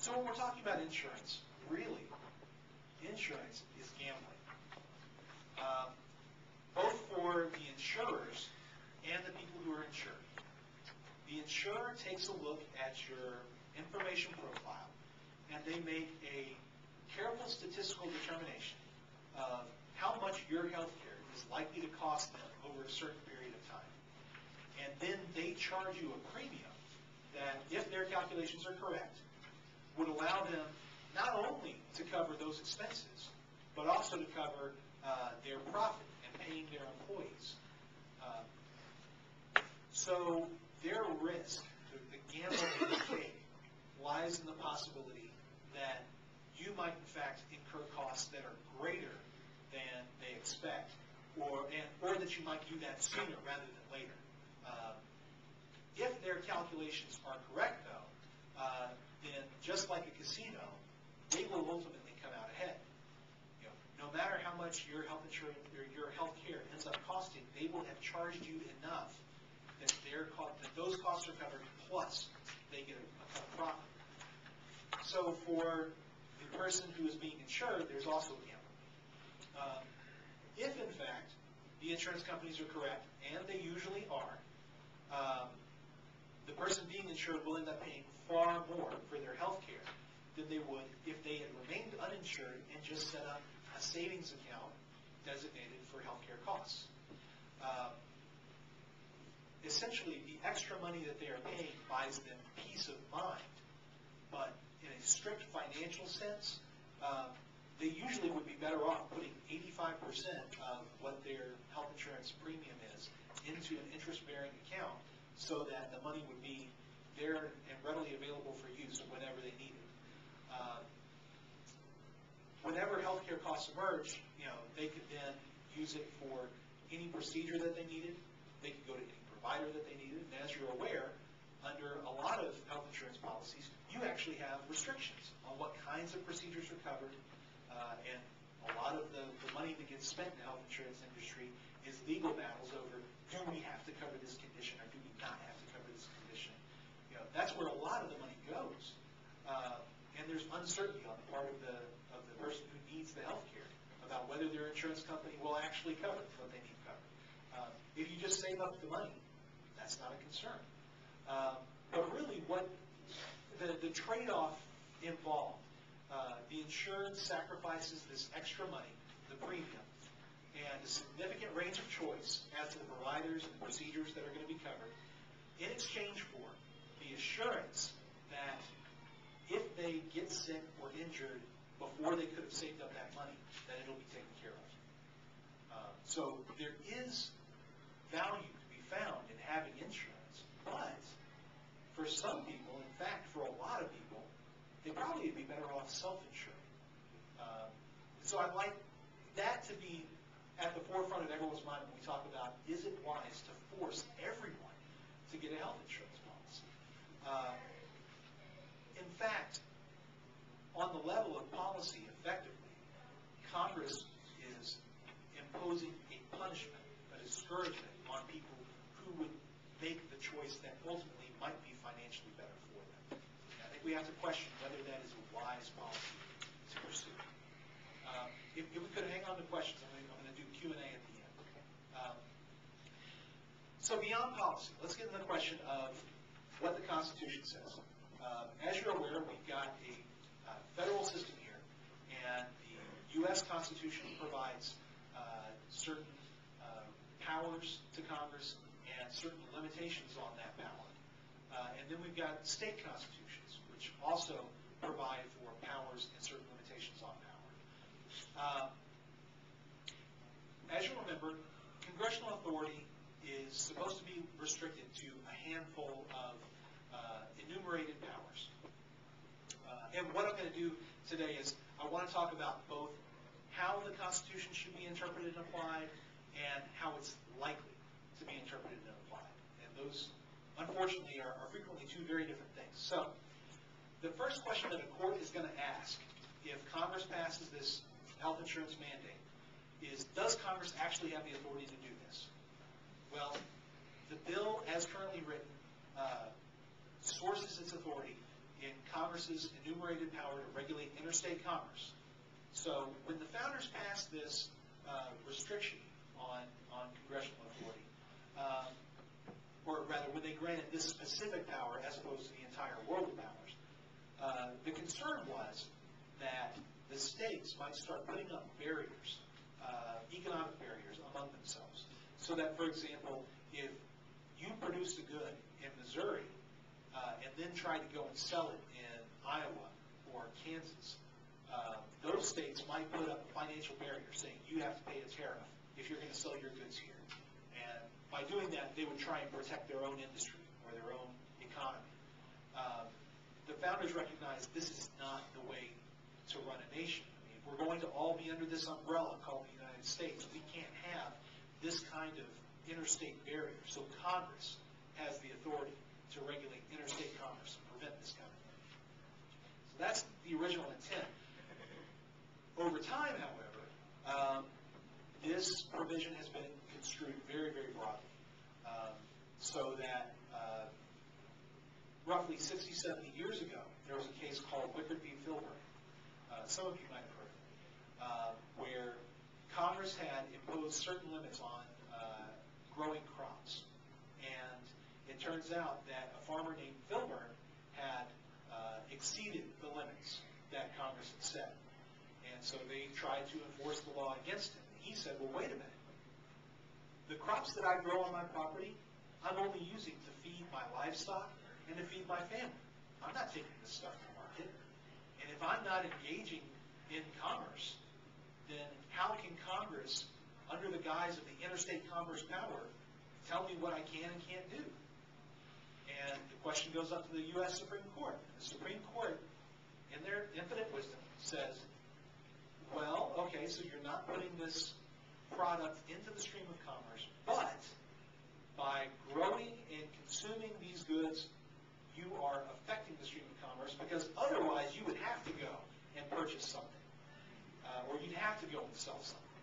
So when we're talking about insurance, really, insurance is gambling. Both for the insurers and the people who are insured. The insurer takes a look at your information profile, and they make a careful statistical determination of how much your health care is likely to cost them over a certain period of time. And then they charge you a premium that, if their calculations are correct, would allow them not only to cover those expenses, but also to cover their profit and paying their employees. So their risk, the gamble they take, lies in the possibility that you might in fact incur costs that are greater than they expect, or that you might do that sooner rather than later. If their calculations are correct, though, then just like a casino, they will ultimately come out ahead. No matter how much your health insurance or your health care ends up costing, they will have charged you enough that those costs are covered, plus they get a profit. So for the person who is being insured, there's also a gamble. If in fact the insurance companies are correct, and they usually are, the person being insured will end up paying far more for their health care than they would if they had remained uninsured and just set up a savings account designated for healthcare costs. Essentially, the extra money that they are paying buys them peace of mind, but in a strict financial sense, they usually would be better off putting 85% of what their health insurance premium is into an interest-bearing account so that the money would be there and readily available for use whenever they need it. Whenever healthcare costs emerge, they could then use it for any procedure that they needed. They could go to any provider that they needed. And as you're aware, under a lot of health insurance policies, you actually have restrictions on what kinds of procedures are covered. And a lot of the money that gets spent in the health insurance industry is legal battles over, do we have to cover this condition or do we not have to cover this condition? That's where a lot of the money goes. And there's uncertainty on the part of the person who needs the health care about whether their insurance company will actually cover what they need covered. If you just save up the money, that's not a concern. But really what the trade-off involved, the insurance sacrifices this extra money, the premium, and a significant range of choice as to the providers and the procedures that are going to be covered, in exchange for the assurance that if they get sick or injured before they could have saved up that money, that it'll be taken care of. So there is value to be found in having insurance, but for some people, in fact, for a lot of people, they probably would be better off self-insuring. So I'd like that to be at the forefront of everyone's mind when we talk about, is it wise to force everyone to get a health insurance policy? In fact, on the level of policy, effectively, Congress is imposing a punishment, a discouragement on people who would make the choice that ultimately might be financially better for them. And I think we have to question whether that is a wise policy to pursue. If we could hang on to questions, I'm going to do Q&A at the end. So beyond policy, let's get into the question of what the Constitution says. As you're aware, we've got a federal system here, and the U.S. Constitution provides certain powers to Congress and certain limitations on that power. And then we've got state constitutions, which also provide for powers and certain limitations on power. As you remember, congressional authority is supposed to be restricted to a handful of enumerated powers. And what I'm going to do today is I want to talk about both how the Constitution should be interpreted and applied and how it's likely to be interpreted and applied. And those, unfortunately, are frequently two very different things. So the first question that a court is going to ask if Congress passes this health insurance mandate is, does Congress actually have the authority to do this? Well, the bill as currently written sources its authority in Congress's enumerated power to regulate interstate commerce. So when the founders passed this restriction on congressional authority, or rather when they granted this specific power as opposed to the entire world of powers, the concern was that the states might start putting up barriers, economic barriers among themselves. So that, for example, if you produced a good in Missouri and then tried to go and sell it in Iowa or Kansas, those states might put up a financial barrier saying you have to pay a tariff if you're going to sell your goods here. And by doing that, they would try and protect their own industry or their own economy. The founders recognized this is not the way to run a nation. I mean, if we're going to all be under this umbrella called the United States, we can't have this kind of interstate barrier. So Congress has the authority to regulate interstate commerce and prevent this kind of thing. So that's the original intent. Over time, however, this provision has been construed very, very broadly. So that roughly 60, 70 years ago, there was a case called Wickard v. Filburn. Some of you might have heard of it, where Congress had imposed certain limits on growing crops. And it turns out that a farmer named Filburn had exceeded the limits that Congress had set. And so they tried to enforce the law against him. And he said, well, wait a minute. The crops that I grow on my property, I'm only using to feed my livestock and to feed my family. I'm not taking this stuff to market. And if I'm not engaging in commerce, then how can Congress, under the guise of the interstate commerce power, tell me what I can and can't do? And the question goes up to the U.S. Supreme Court. The Supreme Court, in their infinite wisdom, says, well, okay, so you're not putting this product into the stream of commerce, but by growing and consuming these goods, you are affecting the stream of commerce, because otherwise you would have to go and purchase something, or you'd have to go and sell something.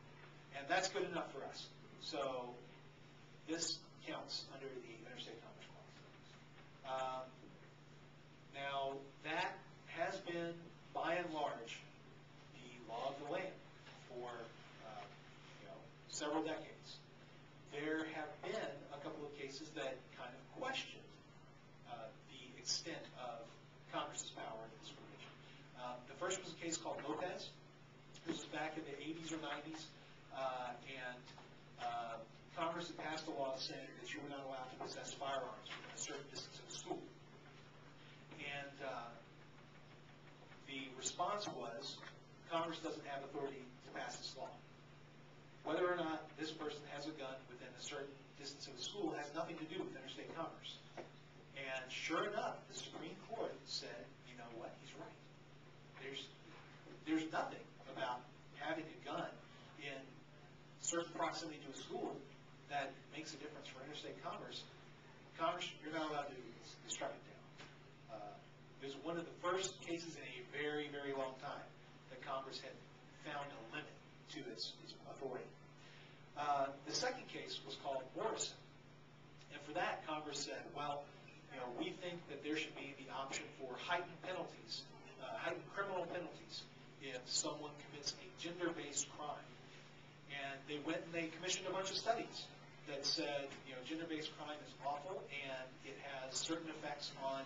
And that's good enough for us. So this counts under the Interstate Commerce Clause. Now, that has been, by and large, the law of the land for several decades. There have been a couple of cases that kind of questioned the extent of Congress's power in this provision. The first was a case called Lopez. This was back in the 80s or 90s, and Congress had passed a law saying that you were not allowed to possess firearms within a certain distance of a school. And the response was, Congress doesn't have authority to pass this law. Whether or not this person has a gun within a certain distance of the school has nothing to do with interstate commerce. And sure enough, the Supreme Court said, you know what, he's right. There's nothing about having a gun in certain proximity to a school that makes a difference for interstate commerce. Congress, you're not allowed to do this. They struck it down. It was one of the first cases in a very, very long time that Congress had found a limit to its authority. The second case was called Morrison. And for that, Congress said, well, we think that there should be the option for heightened penalties, heightened criminal penalties, if someone commits a gender-based crime. And they went and they commissioned a bunch of studies that said, gender-based crime is awful and it has certain effects on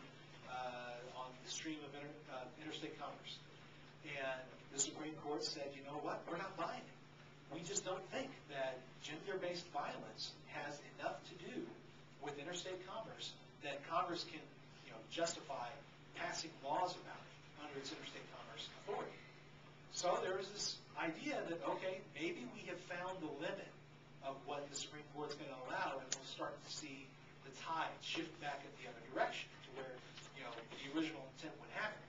the stream of interstate commerce. And the Supreme Court said, you know what, we're not buying it. We just don't think that gender-based violence has enough to do with interstate commerce that Congress can, justify passing laws about it under its interstate commerce authority. So there was this idea that, okay, maybe we have found the limit of what the Supreme Court's going to allow, and we'll start to see the tide shift back in the other direction to where, the original intent would happen.